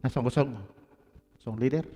Nah, song kosong, song leader.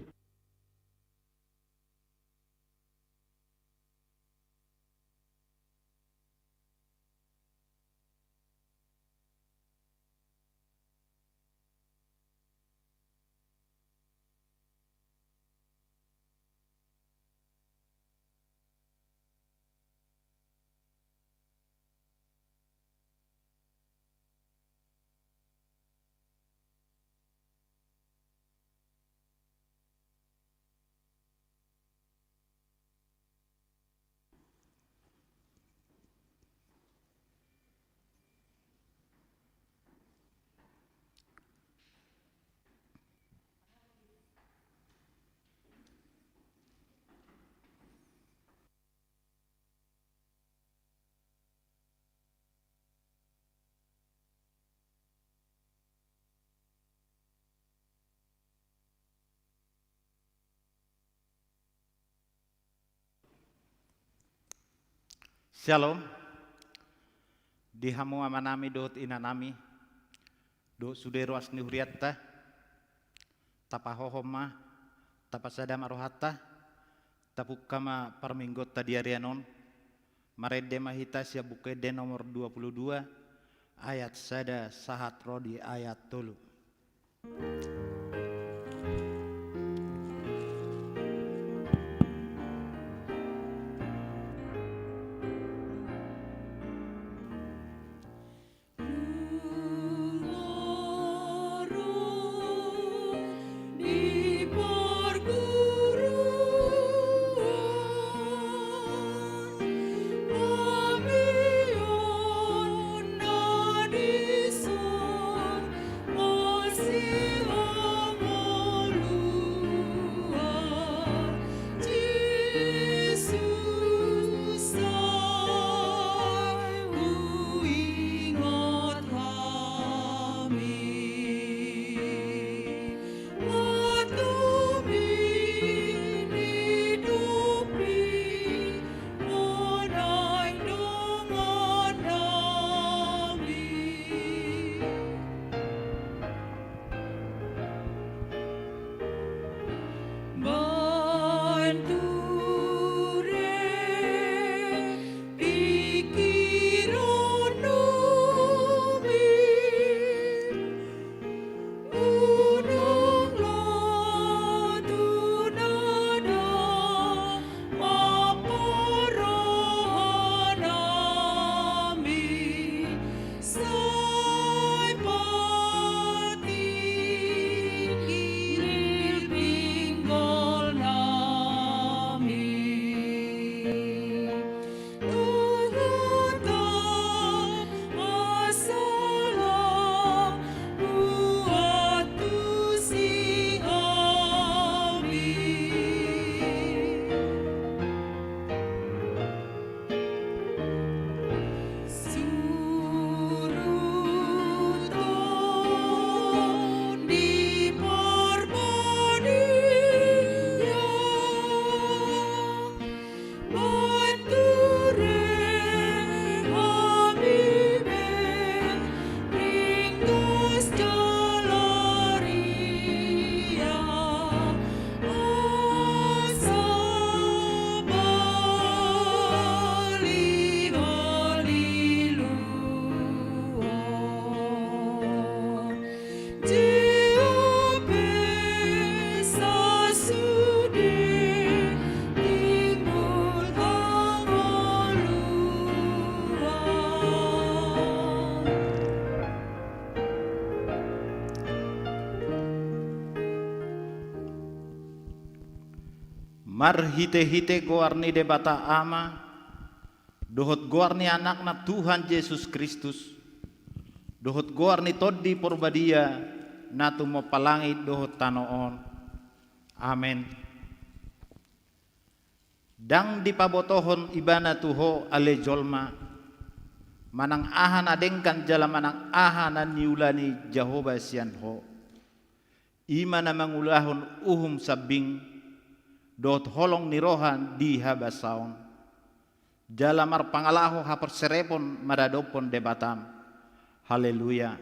Shalom. Di hamu amanami dot inanami do sudero asni huriatta tapahohoma tapasada marohatta tapukama parminggotta diarianon marede mahita sia bukede nomor 22 ayat sada sahat rodi ayat tolu. Mar hite-hite goarni debata ama dohot goarni anak na Tuhan Yesus Kristus dohot goarni toddi porbadia natu mo palangit dohot tanoon. Amen. Dang dipabotohon ibana tuho ale jolma manang ahan adengkan jala manang ahanan niulani Jehovah sian ho imana mangulahon uhum sabing dot holong nirohan di habasaon jalamar pangalaho hapar serepon madadopon debatam. Haleluya.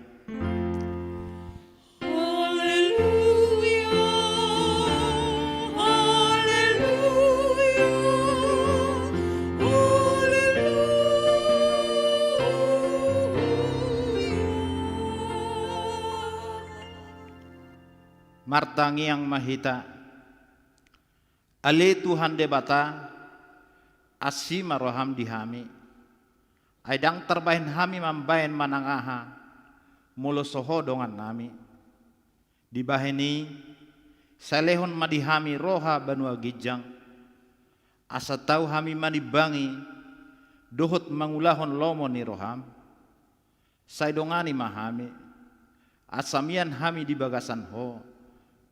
Haleluya. martangi yang mahita, ale Tuhan debata, asima roham dihami, aidang terbahin hami mambahin manangaha, mulo soho dongan nami, dibahini, salehon madihami roha banua gijang, asa tau hami manibangi, dohot mangulahon lomo ni roham, saidongani mahami, asamian hami di bagasan ho,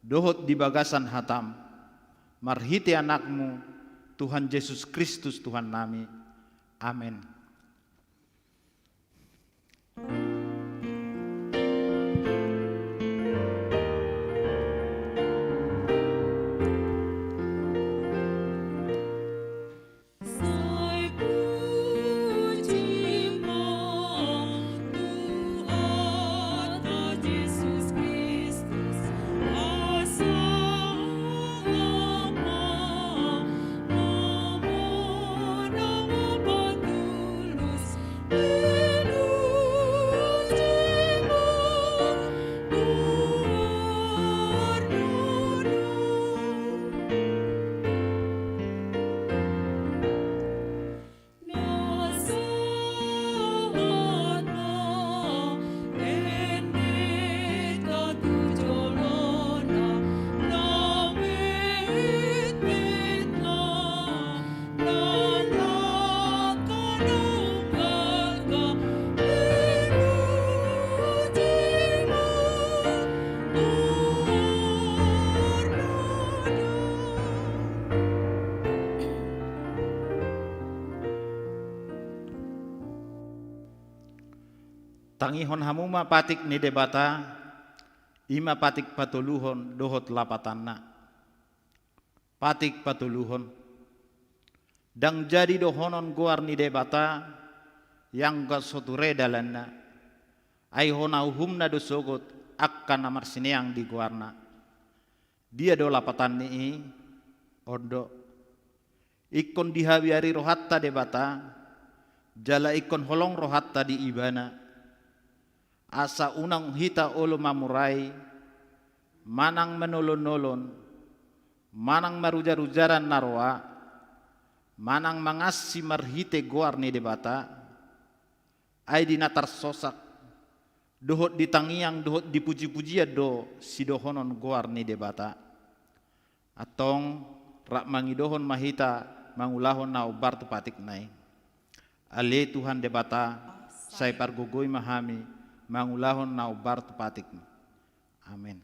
dohot di bagasan hatam, marhiti anakmu, Tuhan Yesus Kristus Tuhan nami. Amin. Tangihon hamuma patik ni debata, ima patik patuluhon dohot lapatanna. Patik patuluhon. Dang jadi dohonon guar ni debata, yang gasoture dalanna. Aihona uhumna dosogot akan namar sineang di guarna. Dia do lapatan ni ondo. Ikon dihabiari rohatta debata, jala ikon holong rohatta di ibana. Asa unang hita olo mamurai, manang menolon-nolon, manang marujar-rujaran narwa, manang mangasi marhite goar ni debata, ay dinatar sosak, dohot ditangiang, dohot dipuji-pujian do si dohonon goar ni debata. Atong rak mangidohon mahita mangulahon na ubar patik nai. Ale Tuhan debata, say pargugoy mahami, mangulahon na ubar patik. Amin.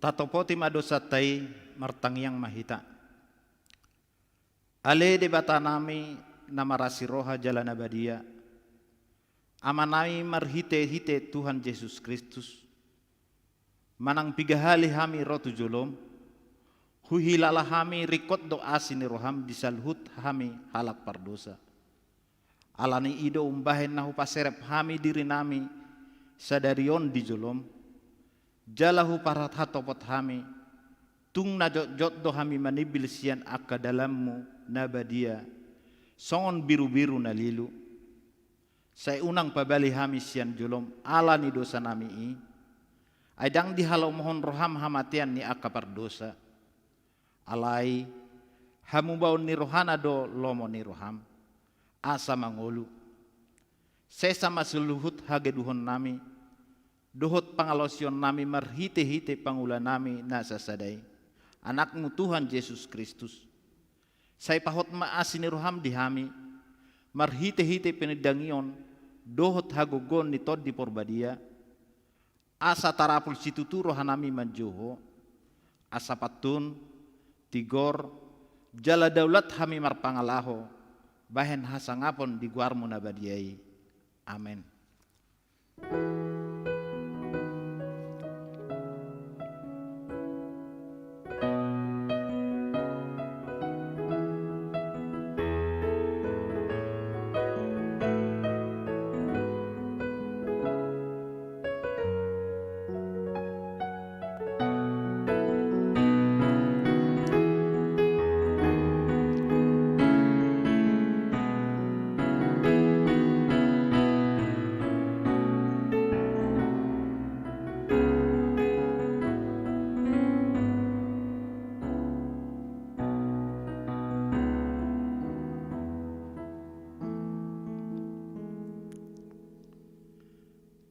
Tatopoti madosatai martangiang mahita. Ale debata nami namarasi roha jalan abadia. Amanai marhite-hite Tuhan Yesus Kristus. Manang pigahali hami rotu jolom. Huhilala hami rikot doa sini roham disalhut hami halak pardosa. alani ido umbahen nahu paserep hami diri nami sadarion di jolom, jalahu parat hatopot hami, tung na jot do hami manibil sian akka dalammu nabadia, songon biru-biru na lilu, saya unang pabali hami sian jolom alani dosa nami i, aidang dihalau mohon roham hamatian ni akka pardosa, alai hamu baun ni rohana do lomo ni roham, asa mangolu, sesama seluhut hage duhon nami, dohot pangalosion nami marhite-hite pangula nami nasa sadai, anakmu Tuhan Yesus Kristus, saya pahot maasini roham di hami, marhite-hite penidangion, dohot hagogon ni tod di porbadia, asa tarapul situtu rohanami manjoho, asa patun, tigor, jala daulat hami marpangalaho, bahen hasangapon di guarmu nabadiai. Amin.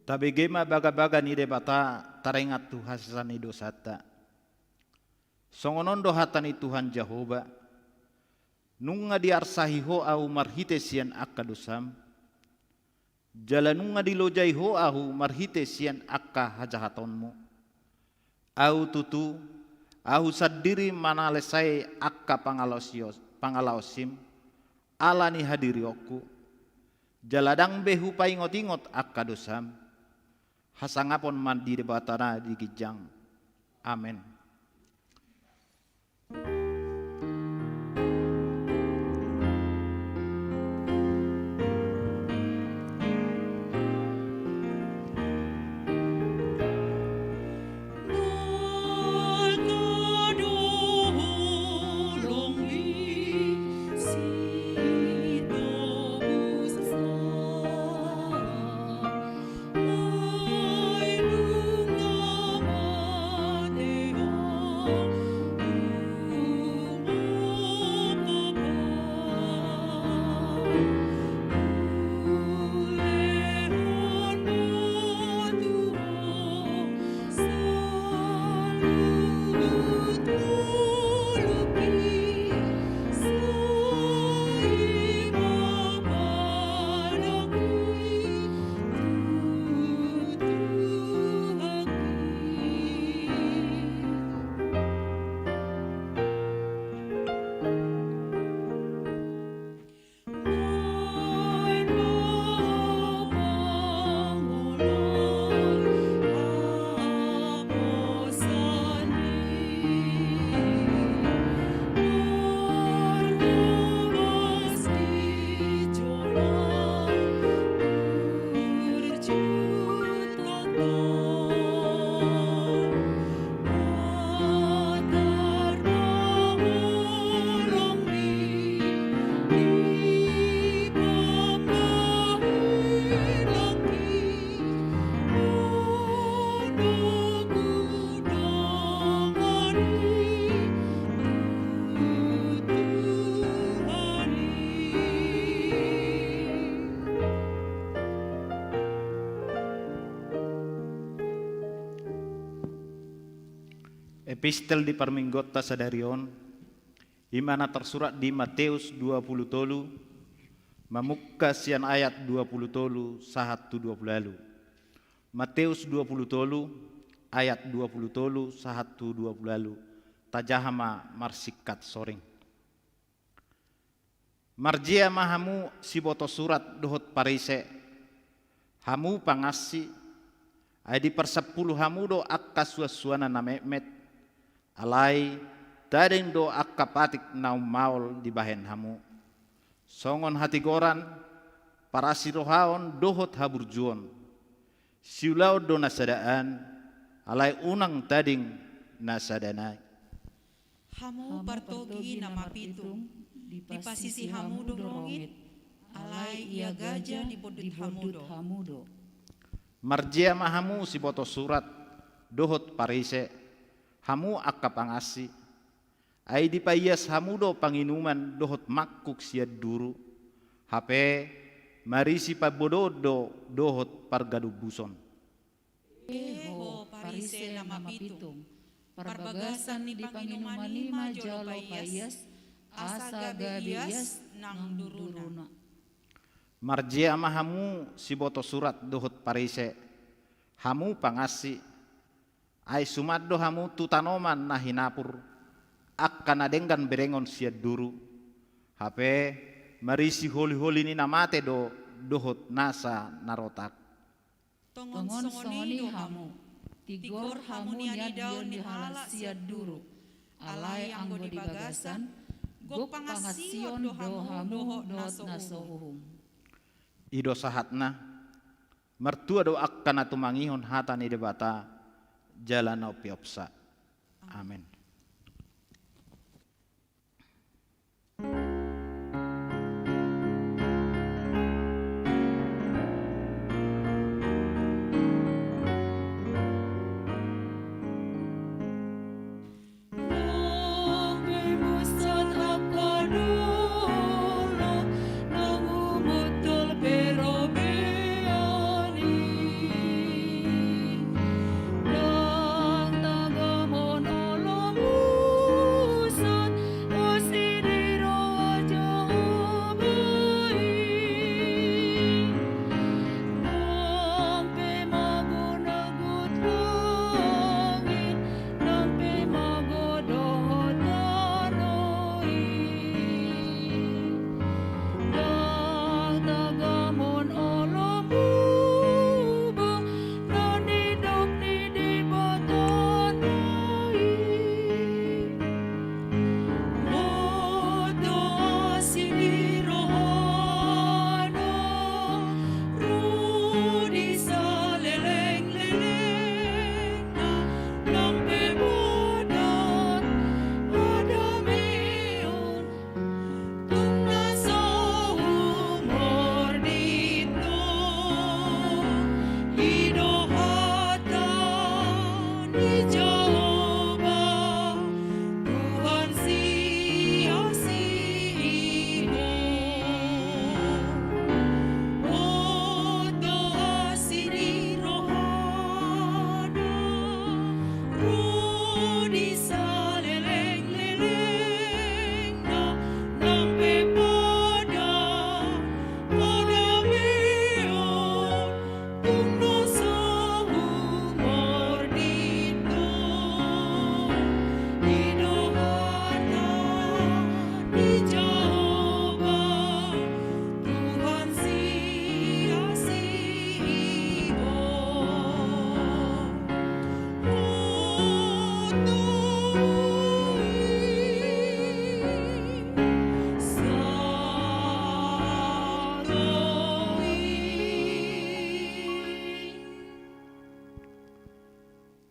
Tabegema baga-baga ni debata tarengat tu hasani dosata. Songonondo hatani Tuhan Jehovah. Nunga diarsahi ho au marhite sian akka dosam. Jalanunga dilojai ho au marhite sian akka hajahatonmu. Au tutu au sadiri manalesai akka pangalaosim. Alani hadirioku. Jaladang behu paingot-ingot akka dosam. Hasangapon mandi debatana di gijang. Amin. Epistel di Parminggota sadarion, imana tersurat di Matius 20 tolu, mamukka sian ayat 20 tolu, sahatu 20 lalu. Matius 20 tolu, ayat 20 tolu, sahatu 20 lalu. Tajahama marsikat soring. Marjia mahamu siboto surat dohot parise, hamu pangasi, adi persepuluh hamu do akka suasuana na memet, alai tadeng do akka patik naum maul di bahen hamu. Songon hati goran, para sirohaon dohot haburjuon, siulau do nasadaan, alai unang tading nasadanai. Hamu partogi nama pitung, di pasisi hamu do rongit, alai ia gajah di bodut hamu do. Marjia mahamu si boto surat, dohot parise, hamu akka pangasi, ai di payas hamu do panginuman dohot makuk siad duru, hape marisi pabododo dohot pargadu buson. Eho parise nama pitung, parbagasan di panginuman lima jolo payas, asa gabias nang duruna. Marjia mahamu si boto surat dohot parise, hamu pangasi, ai sumaddo hamu tutanoman na hinapur, akka nadenggan berengon siad duru, hape marisi holi-holi ni namate do dohot nasa narotak. Tongon songoni hamu, tigor hamu niad daun di hala siad duru, alai anggo di bagasan, gok pangasion do hamu dohot nasohum. Ido sahatna, mertua do akka natu mangihon hata ni debata, jalan au piopsa. Amin.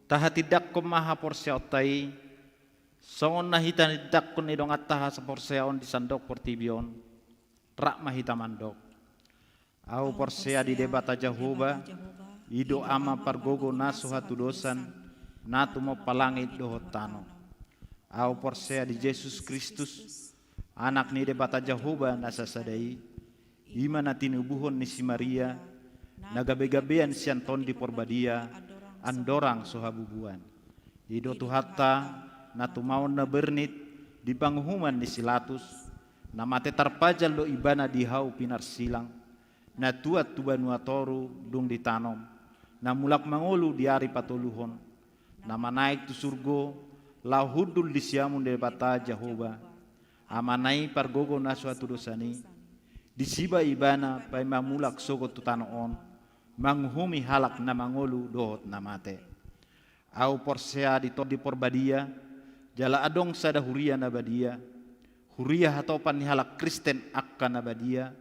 Tahatidak ko maha porsiautai, songon nahitan idak ko nidong at taha sa porsiaon di sandok portibion, rak mahita mandok. Au porsia di debata Jehovah, ido ama pargogo nasu hatudosan, natu mo palangit dohot tano. Au porsia di Yesus Kristus, anak ni debata Jehovah nasasadai, ima na tinubuhon ni si Maria, nagabe-gabean sianton di porbadia, andorang sohabubuan. Ido tuhata na tumaon na bernit di panghuman ni Silatus, na mate tarpajal lo ibana di hau pinarsilang, na tuat tubanuatoru dung ditanom, na mulak mangolu di ari patuluhon, na manaik tu surgo, lahudul di siamun debata Jehovah, amanai pargogo na suatu dosani, di siba ibana pay mamulak sogo tutanoon, manghumi halak na mangolu dohot na mate. Au porsea di porbadia, jala adong sada huria na badia, huria hatopan ni halak Kristen akka na badia,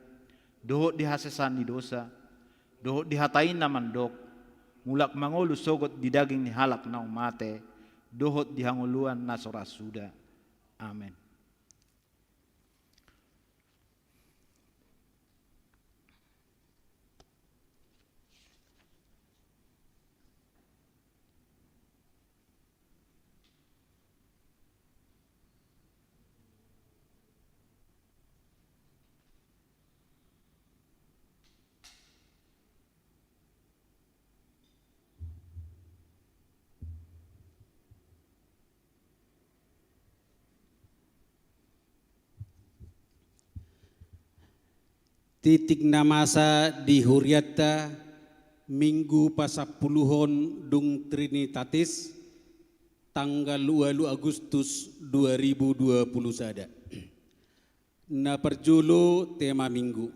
dohot dihasesan di dosa, dohot dihatain na mandok, mulak mangulu sogot di daging ni halak na umate, dohot dihanguluan na sorasuda. Amen. Titik namasa di Huriata Minggu pasapuluhon dung Trinitatis tanggal 2 Agustus 2020 sada. Na perjulu tema minggu.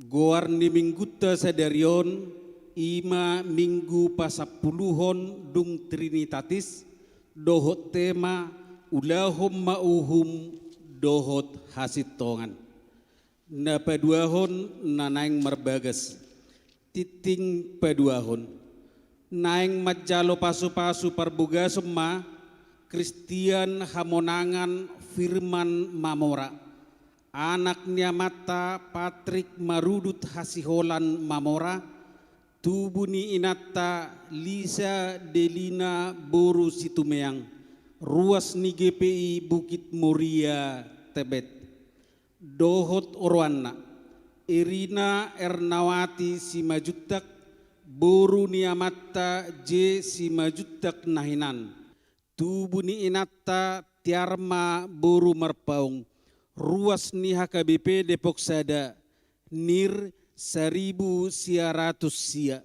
Goar ni mingguta sadarion ima minggu pasapuluhon dung Trinitatis dohot tema ulahum mauhum dohot hasitongan. Na paduahon na naing marbagas titing paduahon naing majalo pasu-pasu parbuga summa Kristian Hamonangan Firman Mamora anaknya mata Patrick Marudut Hasiholan Mamora tubuni inata Lisa Delina Boru Situmeang ruas ni GPI Bukit Muria Tebet dohot orwanna Irina Ernawati Simajutak Boru Niamatta J Simajutak Nahinan tubuni inata Tiarma Boru Marpaung ruas ni HKBP Depok Sada nir 1000 siaratus sia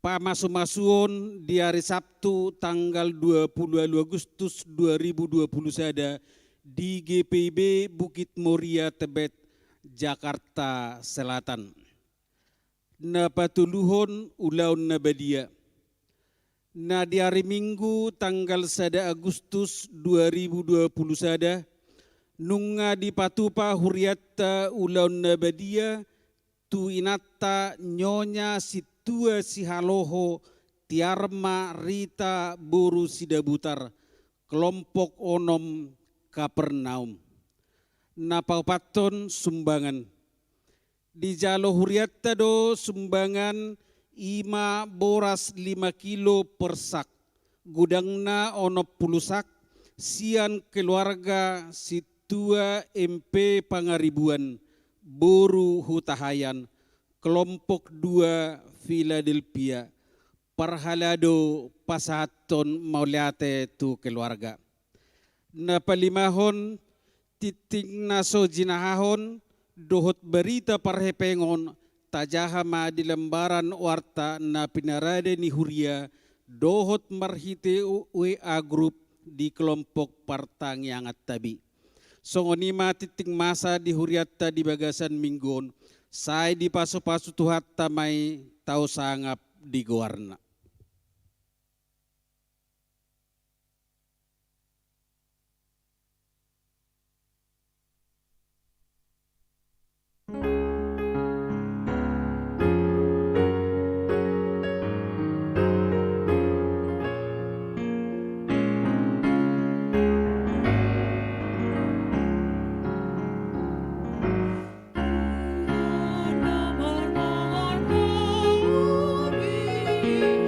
pamasumasuon di hari Sabtu tanggal 22 Agustus 2020 sada di GPIB Bukit Muria Tebet, Jakarta Selatan. Na patuluhon ulaun na badia. Na di hari Minggu tanggal 1 Agustus 2020 sada, nunga di patupa huriata ulaun na badia, tu inata nyonya situa sihaloho Tiarma Rita Boru Sidabutar, kelompok onom Kapernaum. Napaupaton sumbangan. Di jalo huriata do sumbangan ima boras 5 kilo per sak. Gudangna onop pulusak. Sian keluarga situa MP Pangaribuan. Boru Hutahayan. Kelompok 2 Philadelphia. Parhalado pasaton mauliate tu keluarga. Na palimahon titing naso jinahahon dohot berita parhepengon tajahama di lembaran warta na pinarada ni Huria dohot marhite WA group di kelompok partang yang tabi. Songonima titing masa di Huriata di bagasan minggon saya di pasu-pasu tuhat tamai tau sangap di goarna. Nama bumi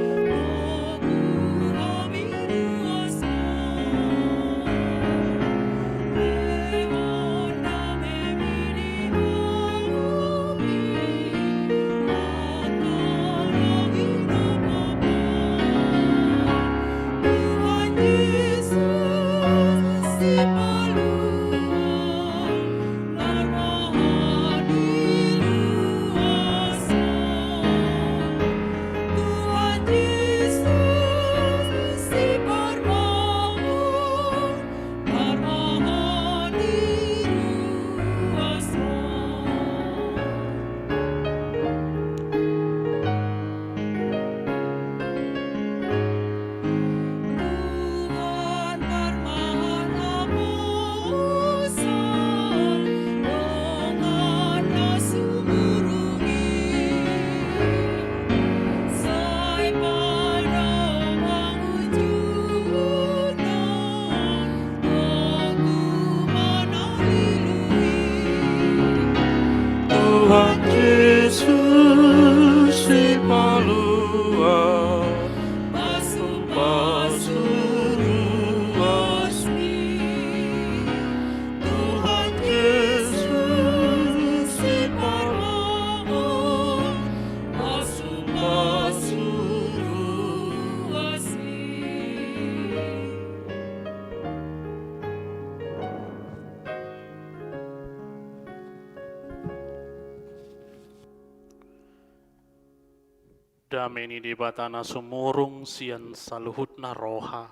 Dameni di batana sumurung sian saluhutna roha.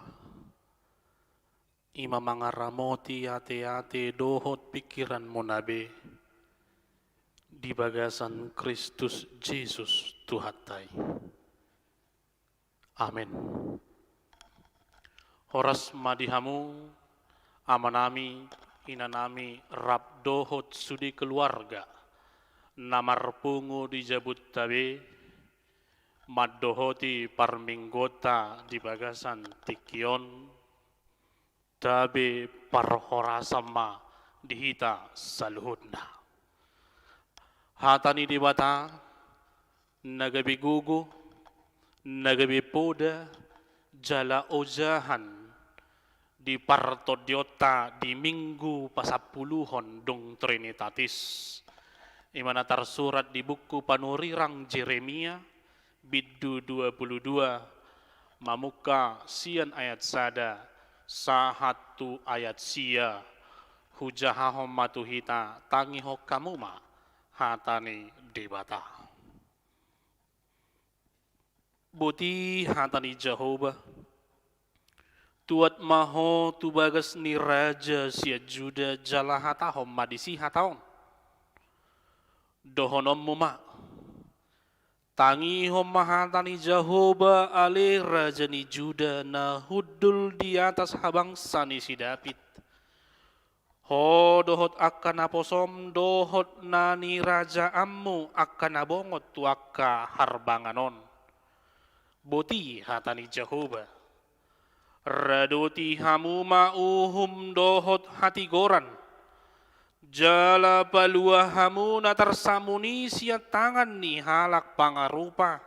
Ima mangaramoti ate-ate dohot pikiran monabe. Di bagasan Kristus Yesus Tuhatai. Amin. Horas madihamu, amanami, inanami, rab dohot sudi keluarga. Namar pungu di jabut tabe, maddohoti parminggota di bagasan tikion, tabe parhorasama dihita saluhutna. Hatani di bata, nagabi gugu, nagabi poda, jala ojahan, di partodiota di minggu pasapuluhon dong Trinitatis. Imana tersurat di buku panurirang Jeremia, biddu 22, mamuka sian ayat sada, sahatu ayat sia, hujahahom matuhita, tangiho kamuma, hatani debata. Buti hatani Jehovah, tuat maho tu bagas ni raja sia juda jalahatahom madisi hataon. Dohonom muma, tangi hom mahatani Jehovah ale raja ni juda na hudul di atas habangsa ni si David. Ho dohot akan aposom dohot nani raja ammu akan abongot tuaka harbanganon. Boti hatani Jehovah. Radoti hamu mauhum dohot hati goran. Jala palua hamu na tersamuni sia tangan ni halak pangarupa.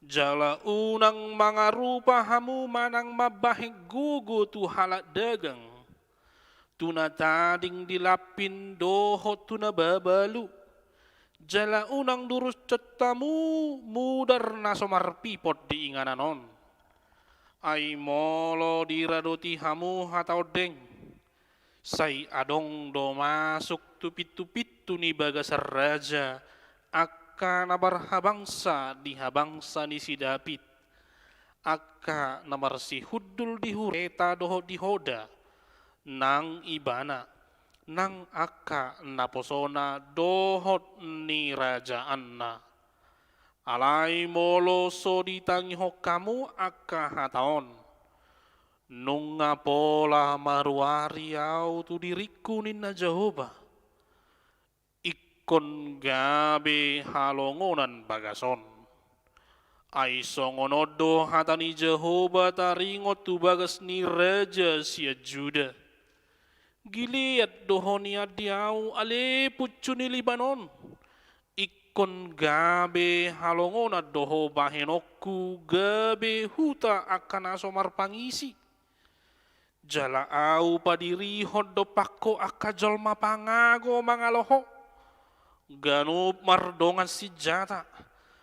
Jala unang mangarupa hamu manang mabahig gugu tu halak dagang. Tuna tading dilapin dohot tuna babalu. Jala unang durus cetamu mudar na somarpipot di ingananon. Ay molo diradoti hamu hatau deng. Say adong do masuk tupit-tupit tu ni bagasar raja. Akka nabar habangsa di habangsa ni si David. Akka namar si hudul di hureta doho di hoda. Nang ibana. Nang akka naposona dohot ni raja anna. Alay molo so ditangiho kamu akka hataon. Nunga pola maruari au tu diriku ninna Jehovah. Ikon gabe halongonan bagason. Ai songonodo hatani Jehovah taringot tu bagas ni raja sia Juda. Giliat dohoni adiau ale pucu ni Libanon. Ikon gabe halongonan doho bahenokku gabe huta akan asomar pangisi. Jala au padiri hodo pakko akka jolma pangago mangaloho. Ganup mardongan si jata.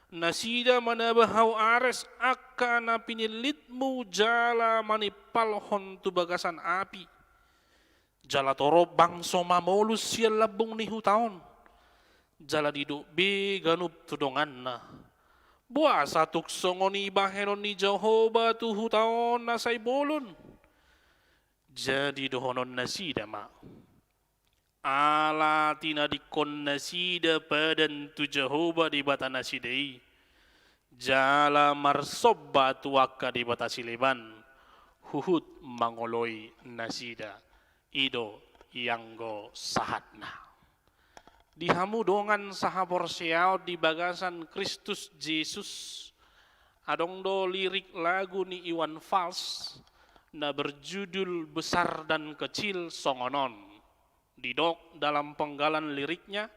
Nasida manabahau ares akka na pinilitmu jala manipalhon tu bagasan api. Jala toro bangso mamolus siya labong ni hutaon. Jala diduk be ganup tudongan na. Buasa tuksongoni bahenon ni Jehovah tu hutaon na say bolon. Jadi dohonon nasida ma. Ala tina dikon nasida padan tu Jehovah di bata nasidai. Jala marsobba tuaka di bata sileban. Huhut mangoloi nasida. Ido yanggo sahatna. Dihamu dongan sahabor siao di bagasan Kristus Yesus. Adong do lirik lagu ni Iwan Fals. Na berjudul Besar dan Kecil Songonon. Didok dalam penggalan liriknya,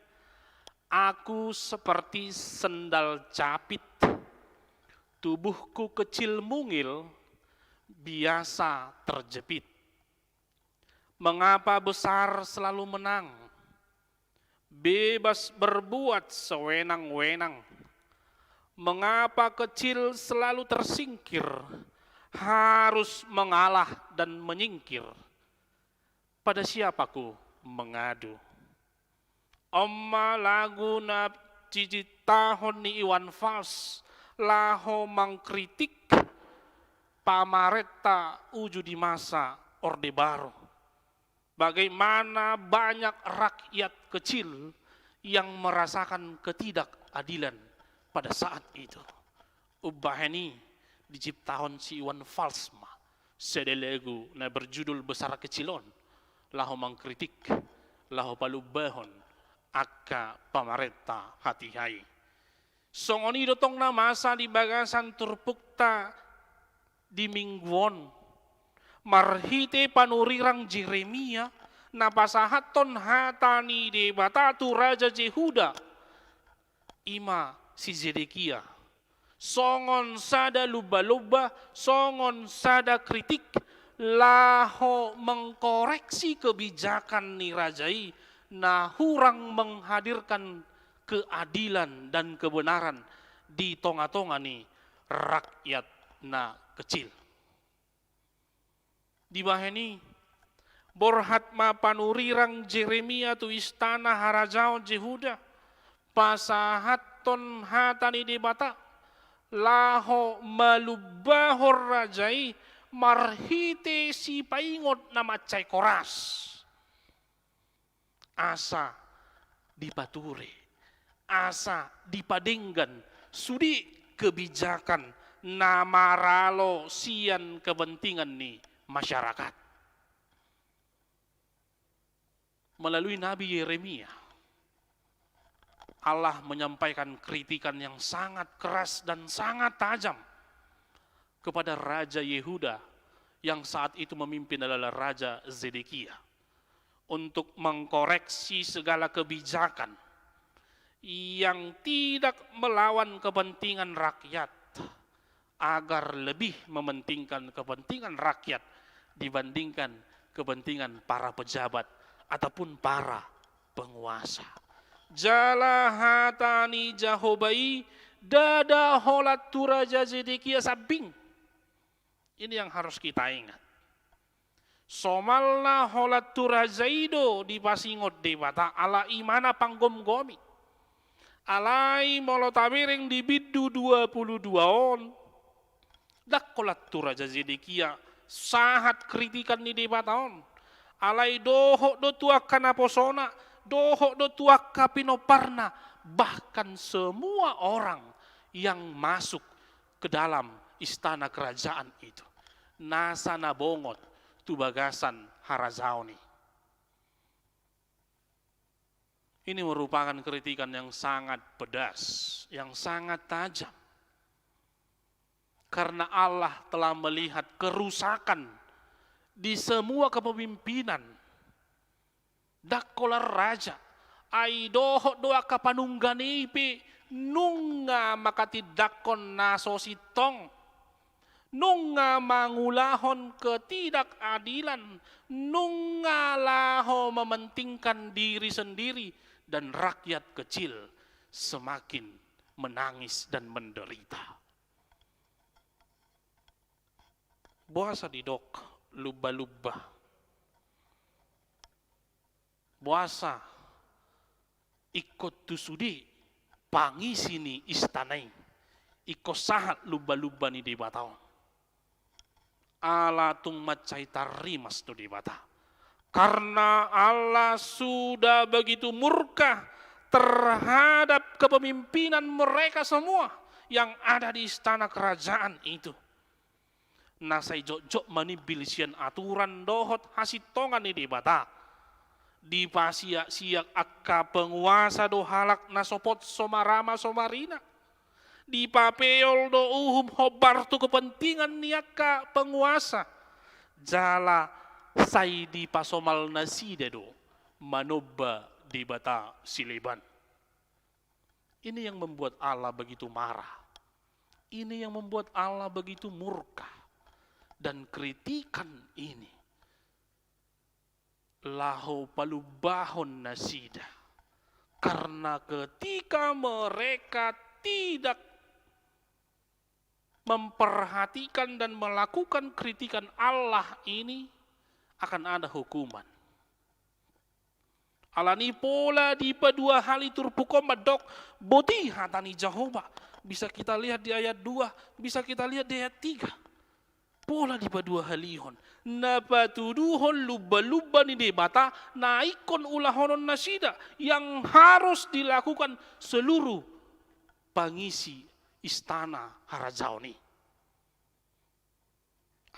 aku seperti sendal capit, tubuhku kecil mungil, biasa terjepit. Mengapa besar selalu menang, bebas berbuat sewenang-wenang? Mengapa kecil selalu tersingkir, harus mengalah dan menyingkir? Pada siapaku mengadu? Oma lagu na cici tahun ni Iwan Fals laho mengkritik pamarenta uju di masa Orde Baru. Bagaimana banyak rakyat kecil yang merasakan ketidakadilan pada saat itu. Ubaheni diciptakan si Iwan Falsma, sedelegu na berjudul Besar Kecilon, laho mengkritik, laho palubahon, akka pamarenta hati-hai. Songoni dotong na masa di bagasan turpukta di mingguon, marhite panurirang Jeremia, napasahaton hatani de batatu Raja Jehuda, ima si Zedekia, songon sada luba-luba, songon sada kritik, laho mengkoreksi kebijakan ni rajai, nah hurang menghadirkan keadilan dan kebenaran di tonga-tonga ni rakyat na kecil. Di baheni borhat ma panurirang Jeremia tu istana harajao Jehuda, pasahaton hatani debata, laho malubahor rajai, marhite si paingot na macay koras. Asa dipature, asa dipadenggan, sudi kebijakan na maralo sian kepentingan ni masyarakat. Melalui Nabi Yeremia, Allah menyampaikan kritikan yang sangat keras dan sangat tajam kepada Raja Yehuda yang saat itu memimpin adalah Raja Zedekia, untuk mengkoreksi segala kebijakan yang tidak melawan kepentingan rakyat, agar lebih mementingkan kepentingan rakyat dibandingkan kepentingan para pejabat ataupun para penguasa. Jala hatani jahobai dada holat Raja Zedekia sabing. Ini yang harus kita ingat. Somalna holat Rajaido di pasingot debata ala imana panggom-gomi. Alai molotabiring di bidu 22 on. Dak kolat Raja Zedekia sahat kritikan ni debaton. Alai dohok do tuak kana posona, dohok do tuak kapinoparna, bahkan semua orang yang masuk ke dalam istana kerajaan itu. Nasa nabongot tu bagasan harazaoni. Ini merupakan kritikan yang sangat pedas, yang sangat tajam. Karena Allah telah melihat kerusakan di semua kepemimpinan. Dakolar raja, aidoho doa kapanungganipi, nunga makati dakon nasositong, nunga mangulahon ketidakadilan, nunga laho mementingkan diri sendiri, dan rakyat kecil semakin menangis dan menderita. Buasa didok luba-luba. Buasa ikut tusudi pangisi ni istanai. Iko sahat luba-luba ni debatao. Allah tung macai tarimas tu debata. Karena Allah sudah begitu murka terhadap kepemimpinan mereka semua yang ada di istana kerajaan itu. Nasai jok-jok manibilisian aturan dohot hasitongan ni debata. Di pasiak-siak akka penguasa do halak nasopot somarama somarina. Di papeol do uhum hobar tu kepentingan niaka penguasa. Jala sai di pasomal naside do manoba di bata sileban. Ini yang membuat Allah begitu marah. Ini yang membuat Allah begitu murka. Dan kritikan ini laho palubahon nasida. Karena ketika mereka tidak memperhatikan dan melakukan kritikan Allah ini, akan ada hukuman. Alani pola di padua hali turpuko madok boti hatani Jehovah. Bisa kita lihat di ayat 2, bisa kita lihat di ayat 3. Pola di padua halihon. Napatuduhon luba-luba ni debata naikon ulahonon nasida yang harus dilakukan seluruh pangisi istana harajaoni.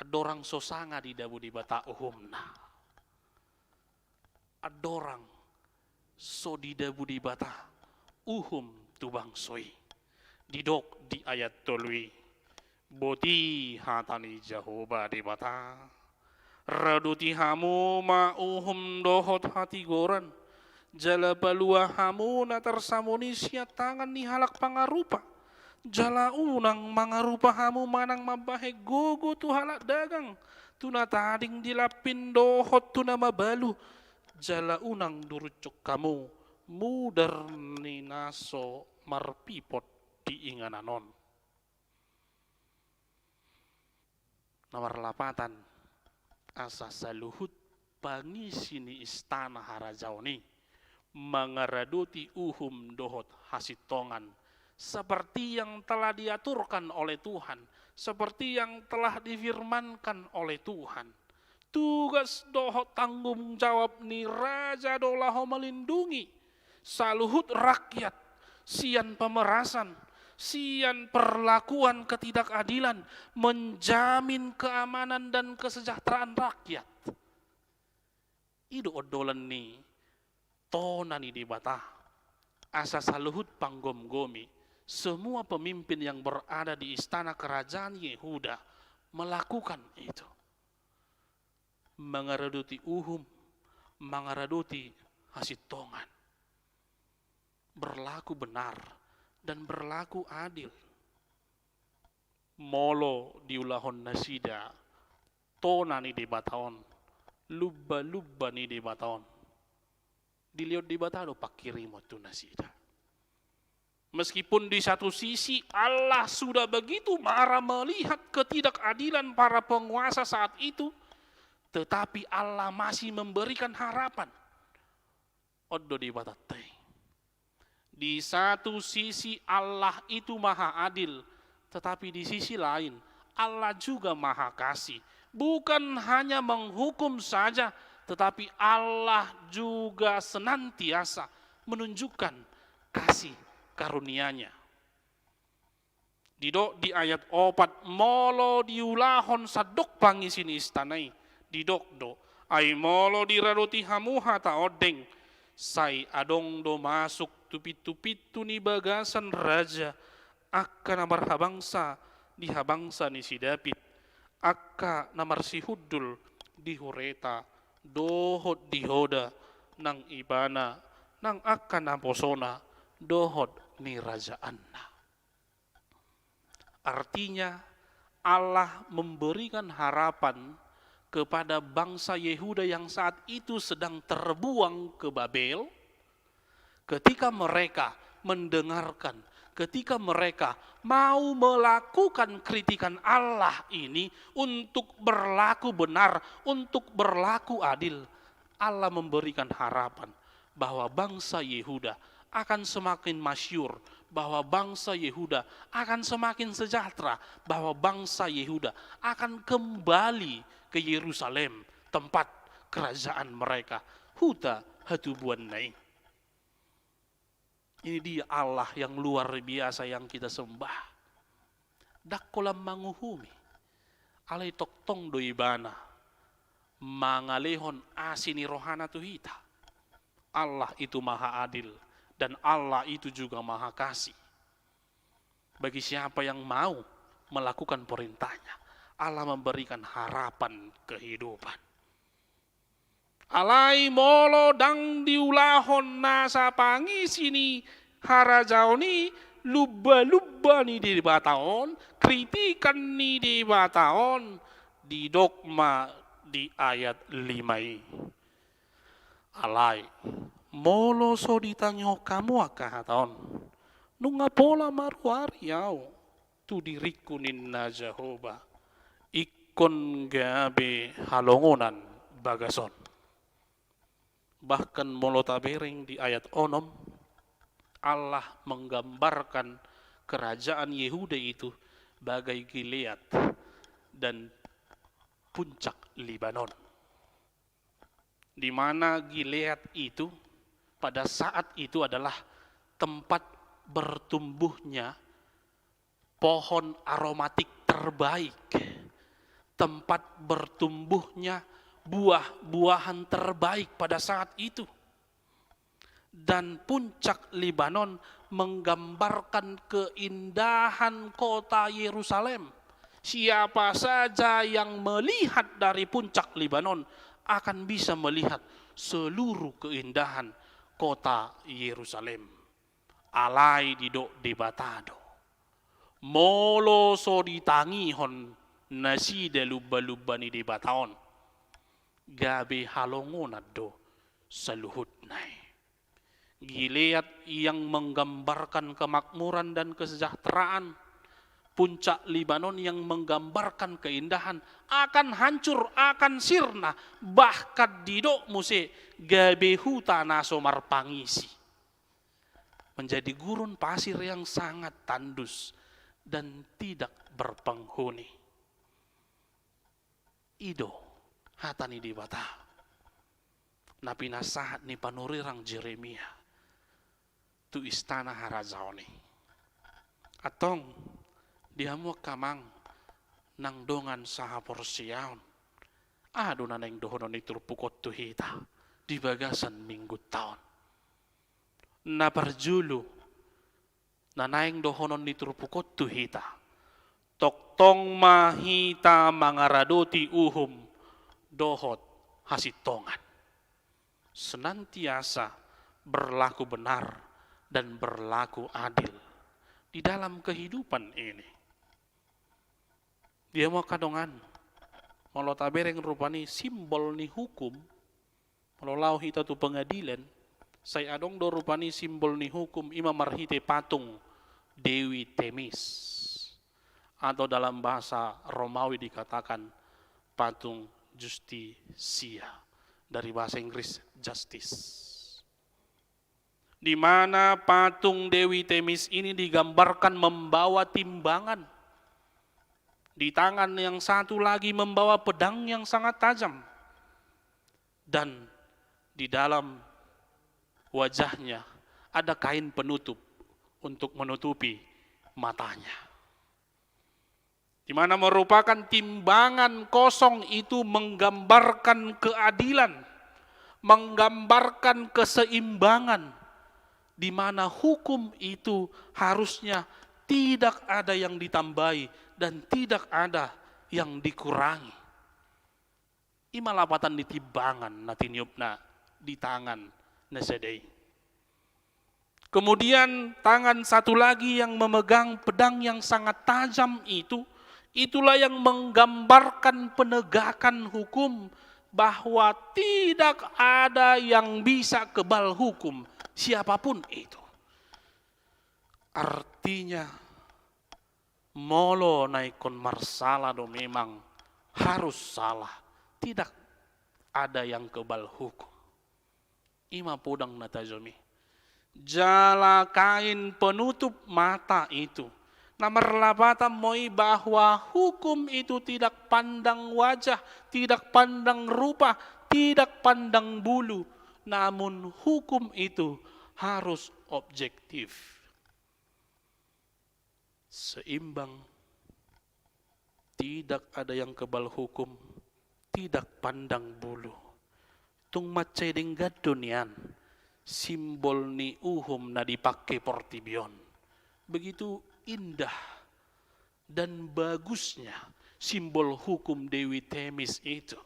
Adorang sosanga di dabu di bata uhumna. Adorang so di dabu di bata uhum tubang soi. Didok di ayat tolui. Boti hatani Jehovah di bata. Raduti hamu ma uhum dohot hati goran. Jala balua hamu na tersamuni sia tangan ni halak pangarupa. Jala unang mangarupa hamu manang mabahe gogo tu halak dagang. Tuna tading dilapin dohot tuna mabalu. Jala unang durucuk kamu mudar ni naso marpipot di ingananon. Nomor 8, asa saluhut pangisi ni istana harajaoni mangaraduti uhum dohot hasitongan seperti yang telah diaturkan oleh Tuhan, seperti yang telah difirmankan oleh Tuhan. Tugas dohot tanggung jawab ni raja dolaho melindungi saluhut rakyat, sian pemerasan, sian perlakuan ketidakadilan, menjamin keamanan dan kesejahteraan rakyat. Idu odolan ni tonani di bata asa saluhut panggom-gomi semua pemimpin yang berada di istana kerajaan Yehuda melakukan itu. Mangaraduti uhum, mangaraduti hasitongan. Berlaku benar dan berlaku adil. Molo diulahon nasida, tonani di bataon, lubba-lubba ni di bataon. Dilihat di batalo pakirimo tu nasida. Meskipun di satu sisi Allah sudah begitu marah melihat ketidakadilan para penguasa saat itu, tetapi Allah masih memberikan harapan. Odo di batatay. Di satu sisi Allah itu maha adil, tetapi di sisi lain Allah juga maha kasih. Bukan hanya menghukum saja, tetapi Allah juga senantiasa menunjukkan kasih karunia-Nya. Di ayat 4, molo diulahon sadok pangisin istanai. Didok do, ay molo diraruti hamu hata odeng. Say adong do masuk tupit-tupitu ni bagasan raja. Akka namar habangsa di habangsa ni si David. Akka namar si Hudul di Hureta. Dohot di Hoda nang ibana. Nang akka naposona dohot ni raja Anna. Artinya Allah memberikan harapan kepada bangsa Yehuda yang saat itu sedang terbuang ke Babel, ketika mereka mendengarkan, ketika mereka mau melakukan kritikan Allah ini untuk berlaku benar, untuk berlaku adil, Allah memberikan harapan bahwa bangsa Yehuda akan semakin masyhur, bahwa bangsa Yehuda akan semakin sejahtera, bahwa bangsa Yehuda akan kembali ke Yerusalem, tempat kerajaan mereka. Huta hatubuan nai. Ini dia Allah yang luar biasa yang kita sembah. Dakkolam manguhumi. Alay toktong doibana. Mangalehon asini rohana tuhita. Allah itu maha adil. Dan Allah itu juga maha kasih. Bagi siapa yang mau melakukan perintahnya, Allah memberikan harapan kehidupan. Alai molo dang diulahon nasa pangisini harajaoni lubba-lubba ni di bataon, kritikan ni di bataon, di dogma di ayat 5. Alai molo so ditangyo kamu akahataon, nunga pola maruariau tu diriku ninna Jehovah. Ikon gabe halongonan bagason. Bahkan molotabereng di ayat 6, Allah menggambarkan kerajaan Yehuda itu bagai Gilead dan puncak Libanon. Di mana Gilead itu pada saat itu adalah tempat bertumbuhnya pohon aromatik terbaik, tempat bertumbuhnya buah-buahan terbaik pada saat itu. Dan puncak Libanon menggambarkan keindahan kota Yerusalem. Siapa saja yang melihat dari puncak Libanon akan bisa melihat seluruh keindahan kota Yerusalem. Alai didok debatado. Molo so ditangihon nasi de lubba-lubbani debataon. Gabe halongonado saluhut nai. Gilead yang menggambarkan kemakmuran dan kesejahteraan, puncak Libanon yang menggambarkan keindahan akan hancur, akan sirna, bahkan didok muse gabe hutana somar pangisi, menjadi gurun pasir yang sangat tandus dan tidak berpenghuni. Ido hatani di bata napi nasahat ni panurirang Jeremia tu istana harazaoni atong dia mo kamang nang dongan saha porsiaon ado na nang dohonon ni turpukot tu hita di bagasan minggu taon na parjulu na naing dohonon ni turpukot tu hita toktong mahita mangaradoti uhum dohot hasitongan, senantiasa berlaku benar dan berlaku adil di dalam kehidupan ini. Dia mau kadongan malau tabereng rupani simbol ni hukum malau lau hita tu pengadilan saya adong do rupani simbol ni hukum ima marhite patung Dewi Temis atau dalam bahasa Romawi dikatakan patung Justisia, dari bahasa Inggris justice. Di mana patung Dewi Temis ini digambarkan membawa timbangan. Di tangan yang satu lagi membawa pedang yang sangat tajam. Dan di dalam wajahnya ada kain penutup untuk menutupi matanya. Di mana merupakan timbangan kosong itu menggambarkan keadilan, menggambarkan keseimbangan, di mana hukum itu harusnya tidak ada yang ditambahi dan tidak ada yang dikurangi. Imalapatan di timbangan na tiniupna di tangan na sedei. Kemudian tangan satu lagi yang memegang pedang yang sangat tajam itu, itulah yang menggambarkan penegakan hukum bahwa tidak ada yang bisa kebal hukum siapapun itu. Artinya molo naikon marsala do memang harus salah, tidak ada yang kebal hukum. Ima podang natajomi. Jala kain penutup mata itu. Namarlapatan moi bahwa hukum itu tidak pandang wajah, tidak pandang rupa, tidak pandang bulu. Namun hukum itu harus objektif. Seimbang. Tidak ada yang kebal hukum, tidak pandang bulu. Tung macedeng gadonian, simbol ni uhum na dipakai portibion. Begitu indah dan bagusnya simbol hukum Dewi Temis itu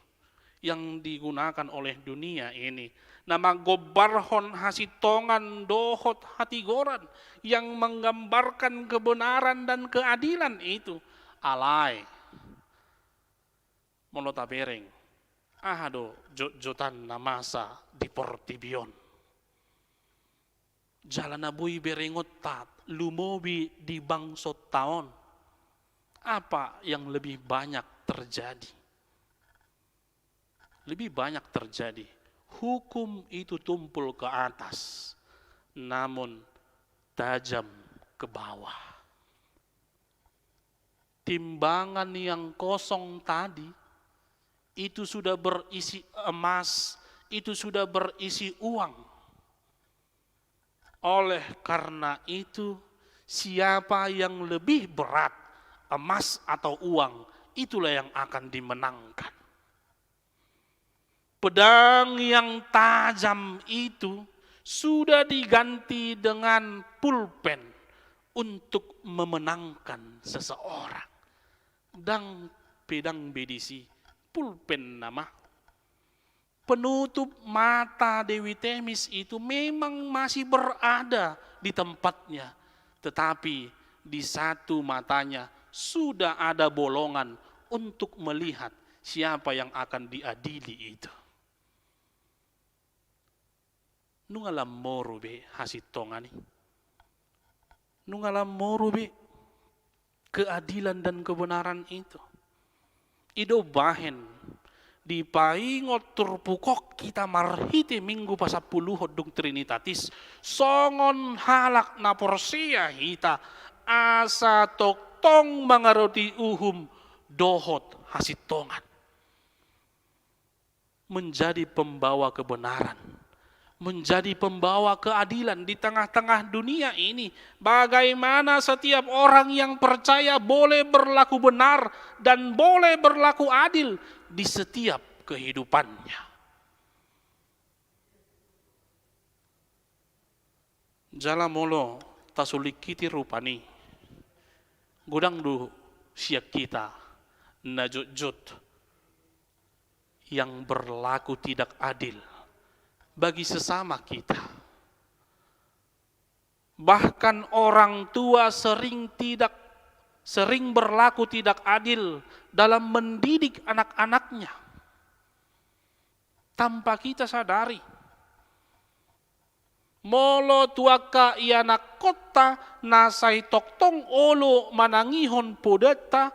yang digunakan oleh dunia ini. Nama gobarhon hasitongan dohot hatigoran yang menggambarkan kebenaran dan keadilan itu. Alai monotabereng ahado jotan namasa di portibion. Jalan abui berengot tat, lumobi di bangsot taon. Apa yang lebih banyak terjadi? Lebih banyak terjadi hukum itu tumpul ke atas, namun tajam ke bawah. Timbangan yang kosong tadi, itu sudah berisi emas, itu sudah berisi uang. Oleh karena itu, siapa yang lebih berat, emas atau uang, itulah yang akan dimenangkan. Pedang yang tajam itu sudah diganti dengan pulpen untuk memenangkan seseorang. Dan pedang bedisi, pulpen nama. Penutup mata Dewi Themis itu memang masih berada di tempatnya. Tetapi di satu matanya sudah ada bolongan untuk melihat siapa yang akan diadili itu. Nungalam moro be hasitongani. Nungalam moro be keadilan dan kebenaran itu. Ido bahen di paingot turpukok kita marhite minggu pasapuluh dong Trinitatis songon halak na porsia hita asa toktong mangaroti uhum dohot hasitongan. Menjadi pembawa kebenaran, menjadi pembawa keadilan di tengah-tengah dunia ini. Bagaimana setiap orang yang percaya boleh berlaku benar dan boleh berlaku adil di setiap kehidupannya. Jala molo tasulikiti rupani. Gudang du siak kita najut-jut yang berlaku tidak adil bagi sesama kita. Bahkan orang tua sering berlaku tidak adil dalam mendidik anak-anaknya tanpa kita sadari. Molo tuaka ianak kota nasai toktong olo manangihon podeta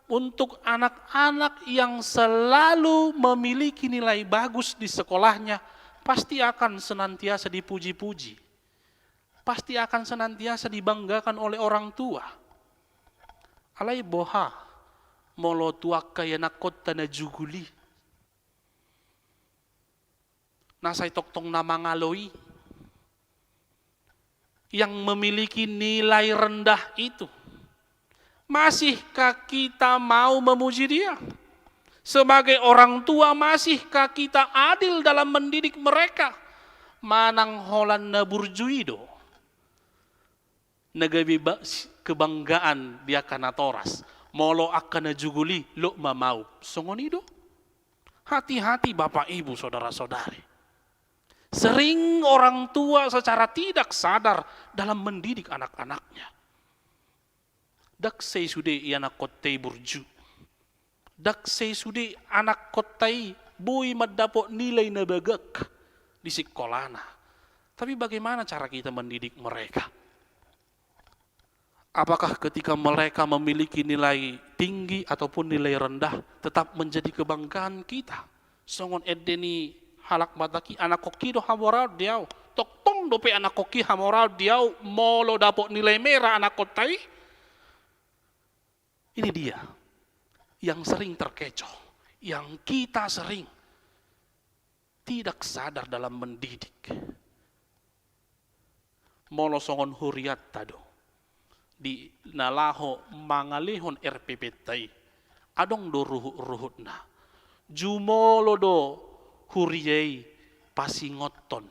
untuk anak-anak yang selalu memiliki nilai bagus di sekolahnya, pasti akan senantiasa dipuji-puji. Pasti akan senantiasa dibanggakan oleh orang tua. Alai boha, molo tuaka ianak kota na juguli. Nasai toktong na mangaloi, yang memiliki nilai rendah itu. Masihkah kita mau memuji dia? Sebagai orang tua, masihkah kita adil dalam mendidik mereka? Manang holan na burjuido. Nagabi kebanggaan dia kanatoras. Molo akan na juguli lo mamau. Songonido. Hati-hati Bapak Ibu saudara-saudari. Sering orang tua secara tidak sadar dalam mendidik anak-anaknya. Dak say sude anak kotay burju. Dak say sude anak kotay boy madapot nilai na bagak di sekolahna. Tapi bagaimana cara kita mendidik mereka? Apakah ketika mereka memiliki nilai tinggi ataupun nilai rendah tetap menjadi kebanggaan kita? Songon edeni halak bataki anak koki do hamorau diau. Toktong dope anak koki hamorau diau molo dapot nilai merah anak kotay. Ini dia yang sering terkecoh, yang kita sering tidak sadar dalam mendidik. Molo songon huriat tado di nalaho mangalihon RPP tai adong do ruhut na jumolo do huriyai pasingoton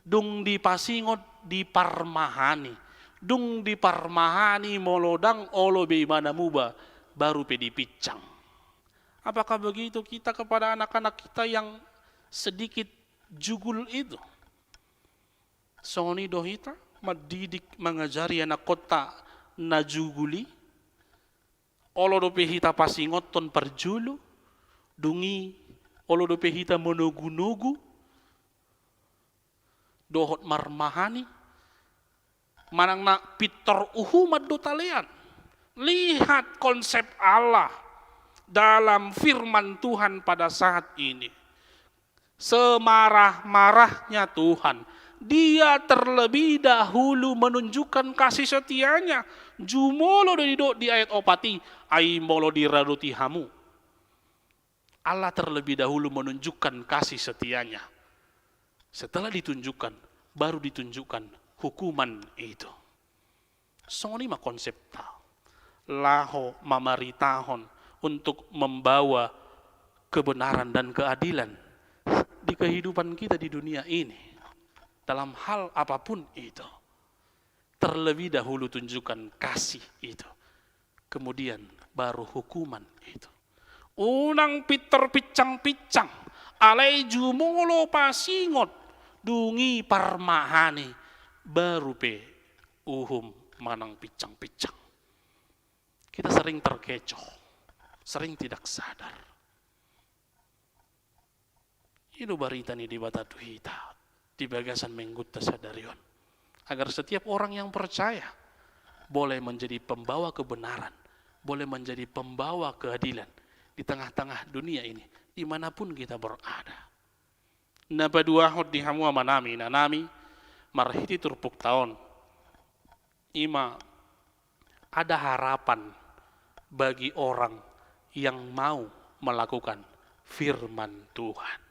dung di pasingot di parmahani. Dung di parmahani molodang olo beimana muba baru pedi picang. Apakah begitu kita kepada anak-anak kita yang sedikit jugul itu? Soni dohita mendidik mengajari anak kota na juguli. Olo do pehita pasingoton perjulu. Dungi olo do pehita monogu-nogu. Dohot marmahani. Manang na pitor uhumat do talian. Lihat konsep Allah dalam firman Tuhan pada saat ini. semarah-marahnya Tuhan, Dia terlebih dahulu menunjukkan kasih setianya. Jumolo di ayat opati, ai molo diraduti hamu. Allah terlebih dahulu menunjukkan kasih setianya. Setelah ditunjukkan, baru ditunjukkan hukuman itu. Songoni mah konsep ta. Laho mamaritahon untuk membawa kebenaran dan keadilan di kehidupan kita di dunia ini. Dalam hal apapun itu. Terlebih dahulu tunjukkan kasih itu. Kemudian baru hukuman itu. Unang piter picang-picang. Alai jumolo pasingot. Dungi parmahani. Baru pe uhum manang picang-picang. Kita sering terkecoh. Sering tidak sadar. Itu barita nih di batatu hita. Di bagasan menggutta sadarion. Agar setiap orang yang percaya boleh menjadi pembawa kebenaran, boleh menjadi pembawa keadilan di tengah-tengah dunia ini, dimanapun kita berada. Nabadua hod di hamu amanami, nanami marhiti turpuk tahun. Ima ada harapan bagi orang yang mau melakukan firman Tuhan.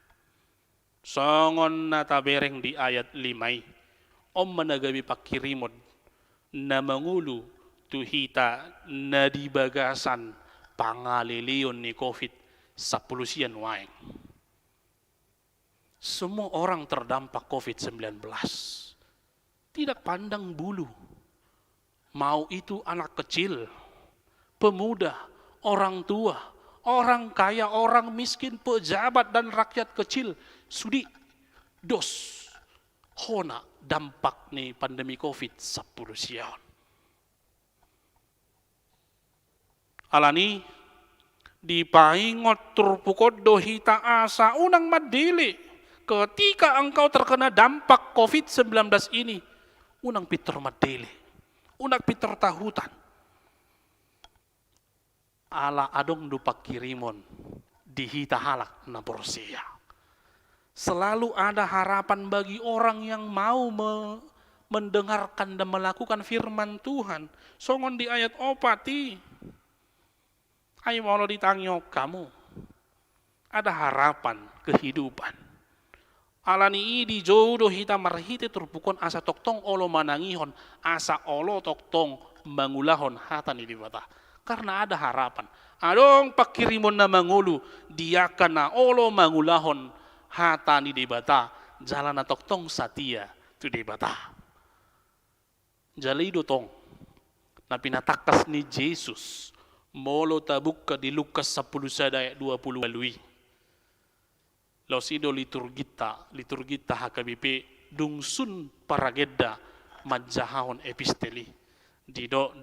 Songon nata bereng di ayat 5. Om menagabi pakirimod na mangulu tuhita na di bagasan pangalilion ni COVID 10 waeng. Semua orang terdampak COVID-19. Tidak pandang bulu. Mau itu anak kecil, pemuda, orang tua, orang kaya, orang miskin, pejabat dan rakyat kecil. Sudi dos hona dampak nih pandemi COVID-10. Alani dipaingot turpukod dohita asa unang madili ketika engkau terkena dampak COVID-19 ini. Unang piter madili, unang piter tahutan. Ala adong dupak kirimon dihita halak na porsia. Selalu ada harapan bagi orang yang mau mendengarkan dan melakukan firman Tuhan. Songon di ayat opati. Ayo mau ditanyok kamu. Ada harapan kehidupan. Alani di jodoh hita marhite terpukon asa toktong olo manangihon. Asa olo toktong mangulahon hatani di bata. Karena ada harapan. Adong pakirimon na mangulu. Dia kana olo mangulahon hatani di bata. Jalan na toktong satia tu di bata. Jalido tong. Na pinatakas ni Jesus. Molo tabuk di Lukas 10 ayat 20 lalui. Lausido liturgita HKBP dungsun paragedda majahahon episteli. Dido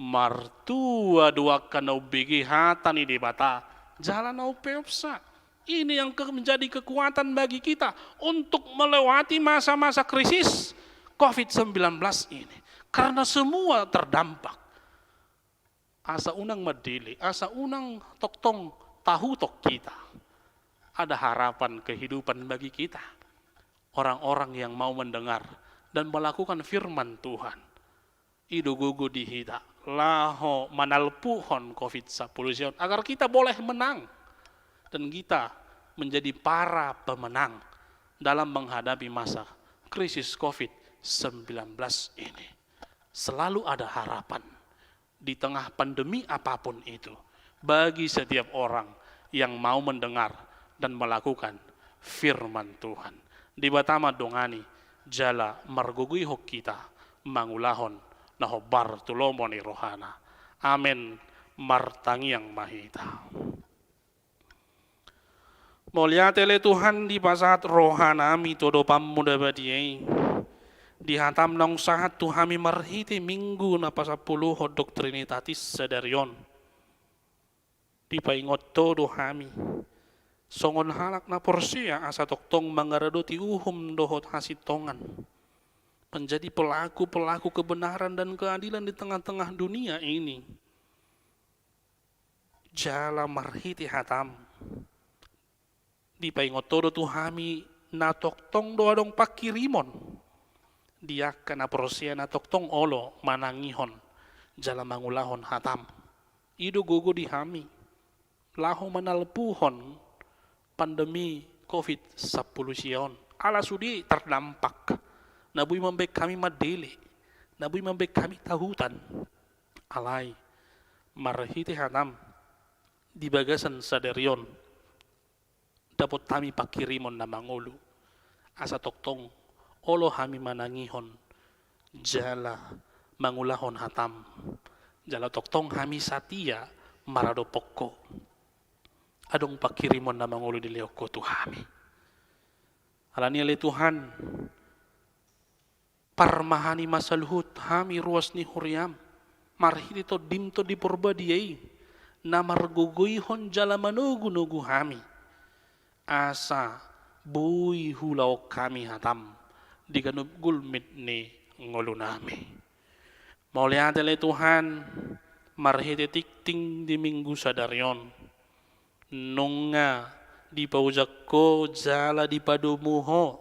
martua dua kanau begi hatani di bata. Jalan au peopsa. Ini yang menjadi kekuatan bagi kita untuk melewati masa-masa krisis COVID-19 ini. Karena semua terdampak. Asa unang madili, asa unang toktong tahu tok kita. Ada harapan kehidupan bagi kita. Orang-orang yang mau mendengar dan melakukan firman Tuhan. Ido gugu dihita. Laho manalpuhon COVID-19. Agar kita boleh menang. Dan kita menjadi para pemenang dalam menghadapi masa krisis COVID-19 ini. Selalu ada harapan. Di tengah pandemi apapun itu, bagi setiap orang yang mau mendengar dan melakukan firman Tuhan. Di batama dongani, jala margugui hok kita, mangulahon, naho bartulomoni rohana. Amin, martangiang mahita. Mulia tele Tuhan di pasat rohana mi todo pamuda badiai. Dihatam nong sahat Tuhami marhiti minggu na pasapuluh hodok trinitatis sedarion. Dipaingot todo hami. Songon halak na porsia asa toktong mangaradoti uhum dohot hasitongan. Menjadi pelaku-pelaku kebenaran dan keadilan di tengah-tengah dunia ini. Jala marhiti hatam. di paingotodo tu hami na toktong doa dong pakirimon dia kana prosia na toktong olo manangihon jala mangulahon hatam ido gogo di hami laho manalpuhon pandemi COVID-10 sion ala sudi terdampak nabui membek kami madele nabui membek kami tahutan alai marhiti hatam di bagasan saderion dapat kami pakirimon na mangulu asa toktong olo hami manangihon jala mangulahon hatam jala toktong hami satia marado pokko adong pakirimon na mangulu di leoko tu hami alani ale Tuhan parmahani masaluhut hami ruas ni huriam marhiti to dimto di porbadiai na marguguihon jala manugu-nugu hami asa bui hulau kami hatam di kanup gulmit ni ngolu nami mau lihat le Tuhan marhiti tikting di minggu sadarion nunga di paujakko jala di padumuho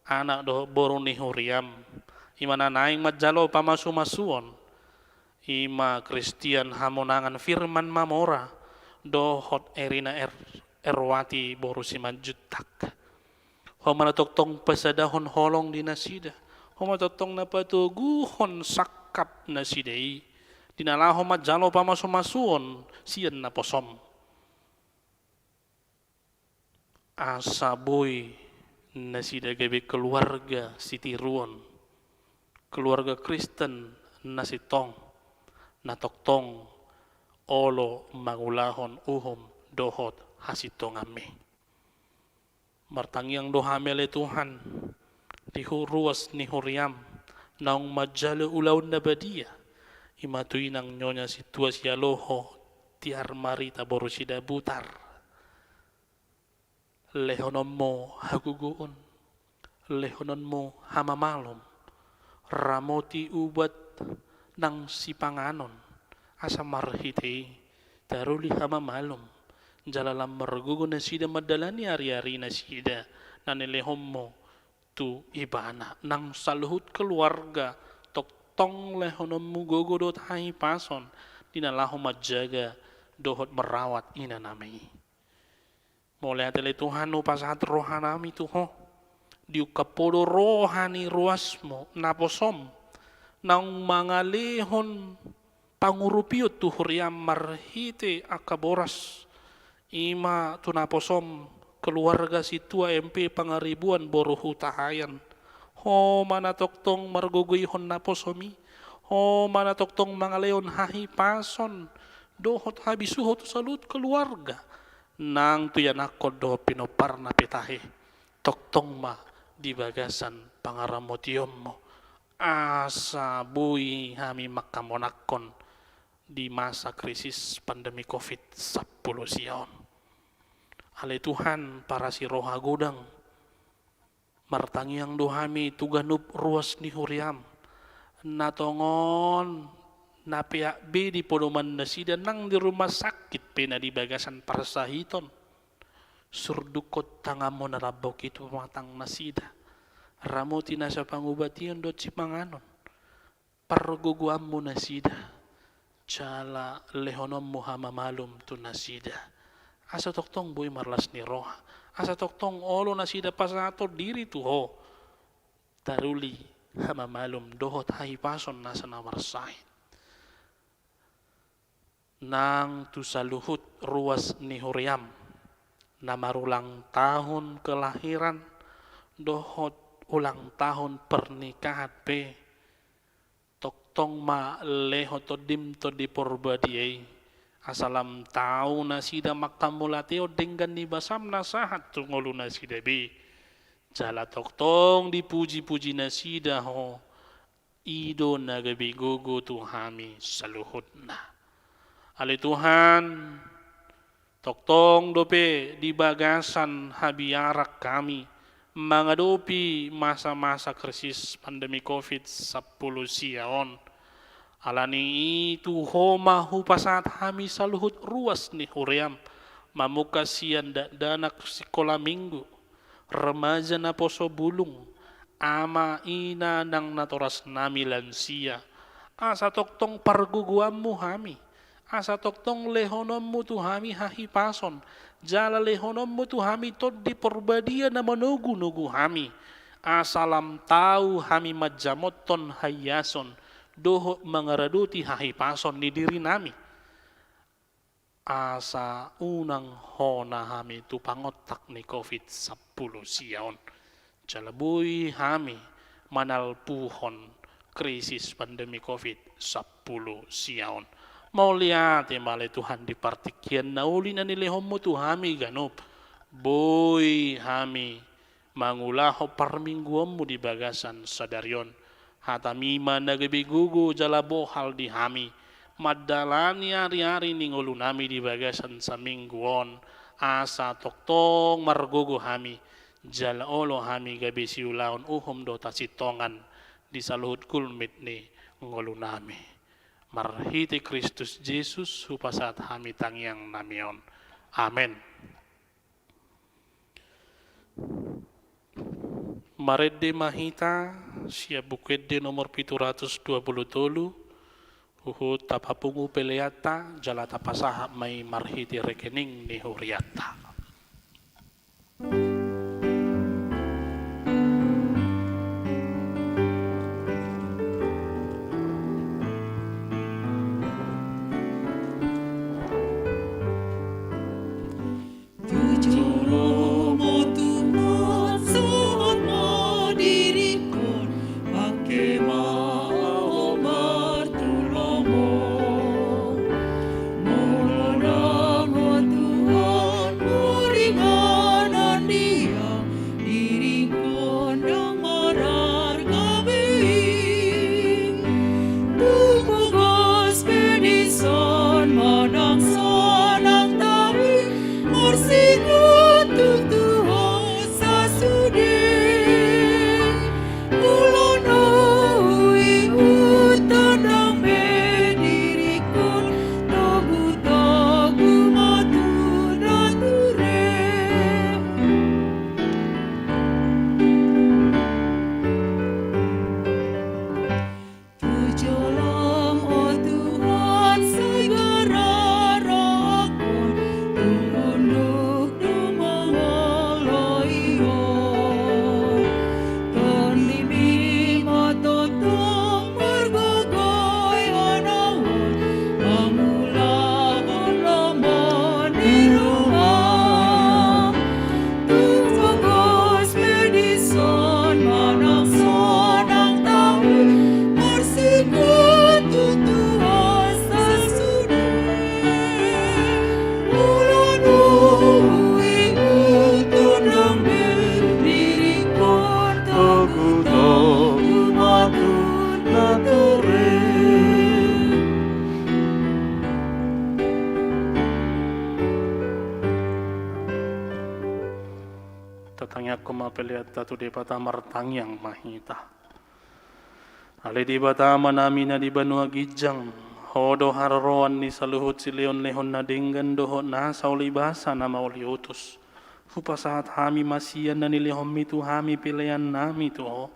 anak do boroni huriam imana naing majalo pamasu-masuon ima Kristian hamonangan firman mamora dohot erina erwati borusi manjutak homa toktong pasadahon holong di nasida homa toktong napatuguhon sakap nasidai dinalaho majalo pamasu-masuon sian na posom asaboy nasida gabe keluarga sitiruon keluarga Kristen nasitong natoktong olo mangulahon uhom dohot hasitong ame martangiang dohame le Tuhan di ruas ni huriam naung majalo ulaw na badia imatuin ang nyonya situasi aloho tiar marita borusida butar lehonon mo haguguon lehonon mo hamamalom ramoti ubat ng sipanganon asa marhite daruli hamamalom jalalam margugo na sida madalani ari-ari na sida na nilehom mo tu ibana nang saluhut keluarga toktong lehonom mo gogodot hai pason dinalaho majaga dohot merawat ina nami mulai atele Tuhan upasahat rohanami tuho diukapodo rohani ruasmo naposom nang mangalehon pangurupiot tuhuriam marhite akaboras ima tunaposom keluarga situa MP pangaribuan boruhu tahayan ho mana toktong margogoyhon naposomi ho mana toktong mangaleon hahi pason dohot habisuhot salut keluarga nang tuyanakod do pinopar na pitahe toktong ma di bagasan pangaramotiom mo asa bui hami makamonakon di masa krisis pandemi COVID-10 sion. Ale Tuhan para si roha godang martangiang dohami tuganup ruas ni huriam natongon napiak be di podoman nasida nang di rumah sakit pena di bagasan parsahiton surdukot tangamo narabok itu matang nasida ramoti nasa pangubatian dot sipanganon parguguammu nasida cala lehonom muhamamalum tu nasida asa toktong boy marlas ni roha asa toktong olo nasida pasato diri tu ho taruli hamamalum dohot hai pason nasa namarsahit nang tu saluhut ruas ni huriam namarulang tahun kelahiran dohot ulang tahun pernikahan pe toktong ma leho to dim to di porbadiai asalam tau nasida makamulateo dengan ni basam nasahat tu ngolu nasida be jala toktong dipuji-puji nasida ho ido nagabi gogo tu hami saluhut na ale Tuhan toktong dope di bagasan habiarak kami menghadapi masa-masa krisis pandemi COVID-10 sion. Alani itu homa hupasat hami saluhut ruas ni huriam mamuka sian danak sekolah minggu, remaja na poso bulung, ama ina nang natoras nami lansia, asa toktong parguguammu hami, asa toktong lehonommu tu hami hahipason, jala lehonommu tu hami tod di porbadia na manugu-nugu hami, asalam tahu hami majamoton hayason, doho mangaraduti hahipason ni diri nami, asa unang hona hami tu pangotak ni COVID-10 siyaon. Jalaboy hami manalpuhon krisis pandemi COVID-10 siyaon. Mau lihat male Tuhan di partikian nauli na nilehom mo tu hami ganop. Boy hami mangulaho parmingguam mo di bagasan sadaryon. Hatamima nagabigugo jalabohal di hami. Madalani hari-hari ningulu nami di bagasan sa mingguon. Asa toktong margogo hami. Jalaolo hami gabi siulaon uhom do tasitongan di saluhut kulmit ni ngulu nami. Marhiti Kristus Jesus hupasat hami tangyang namion. Amen. Marede mahita siya bukede nomor 723 uhut tapapungu peleata jala tapasaha may marhiti rekening ni huriata. Tatangya kumapeliat tatu di bata martangyang mahita. Ali di bata manami na di banua gijang. Hodo hararoan ni saluhut si leon lehon na dinggan doho na sa ulibasa na mauli utus. Hupasahat hami masiyan na nilehom mitu hami pilihan nami to.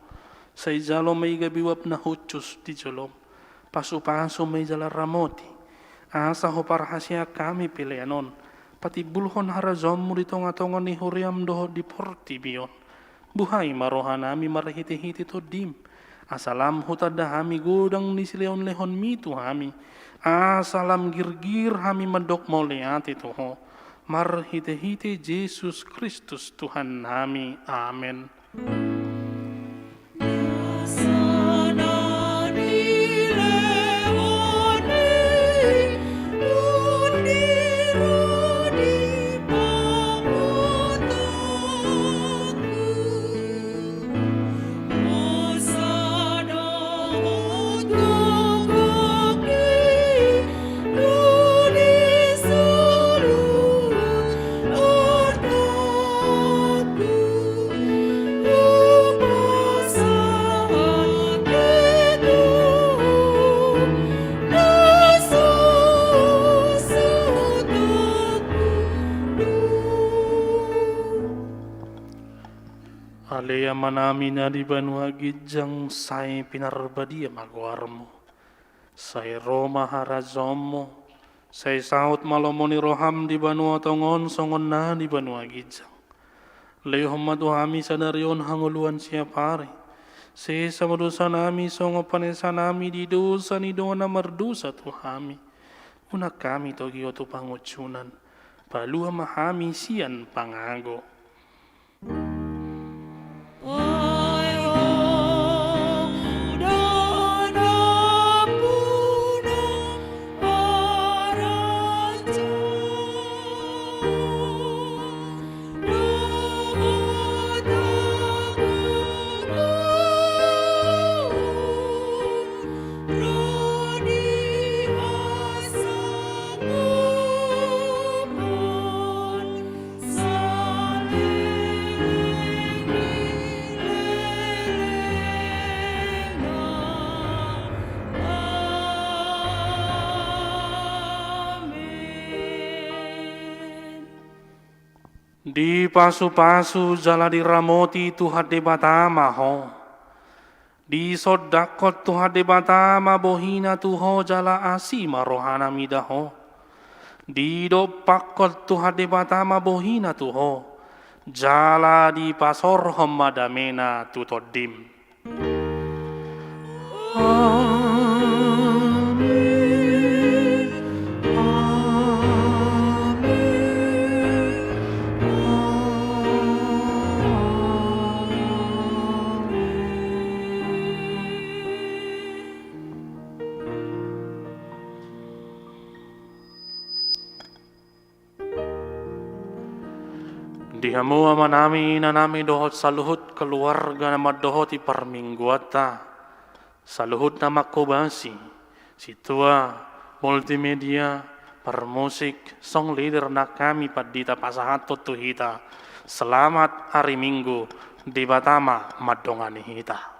Sa ijalo may gabiwap na hutus di jolom. Pasu-paso may jala ramoti. Asa ho parahasya kami pilihanon. Pati bulhon harazom mo dito nga tongon ni huriam doho di porti biyon. Buhay marohan nami marahiti-hiti to dim. Asalam hutada hami gudang ni sileon-lehon mitu hami. Asalam girgir hami madok mo liati to ho. Marhiti-hiti Jesus Kristus Tuhan nami. Amen. Alea manami na di banua gijang sai pinarbadia maguarmo. Sai Roma harazomo. Sai saut malomoni roham di banua tongon songon na di banua gijang. Leo hamadu hami sadarion hanguluan siapari. Se samadosa nami songo panesa nami di dosa ni dona merdusa tuhami. Una kami togi otu pangucunan. Palua mahami sian pangago. Di pasu-pasu jala di ramoti Tuhan de batama ho. Di sodakot Tuhan de batama bohina tuho jala asima rohana midaho. Di dopakot Tuhan de batama bohina tuho. Jala di pasor homadamena tutodim. Dihamu amanami nanami dohot saluhut keluarga nama dohoti parmingguata. Saluhut nama kobasi. Situa multimedia permusik song leader nak kami padita pasahat tuhita. Selamat hari Minggu di Batama madongani hita.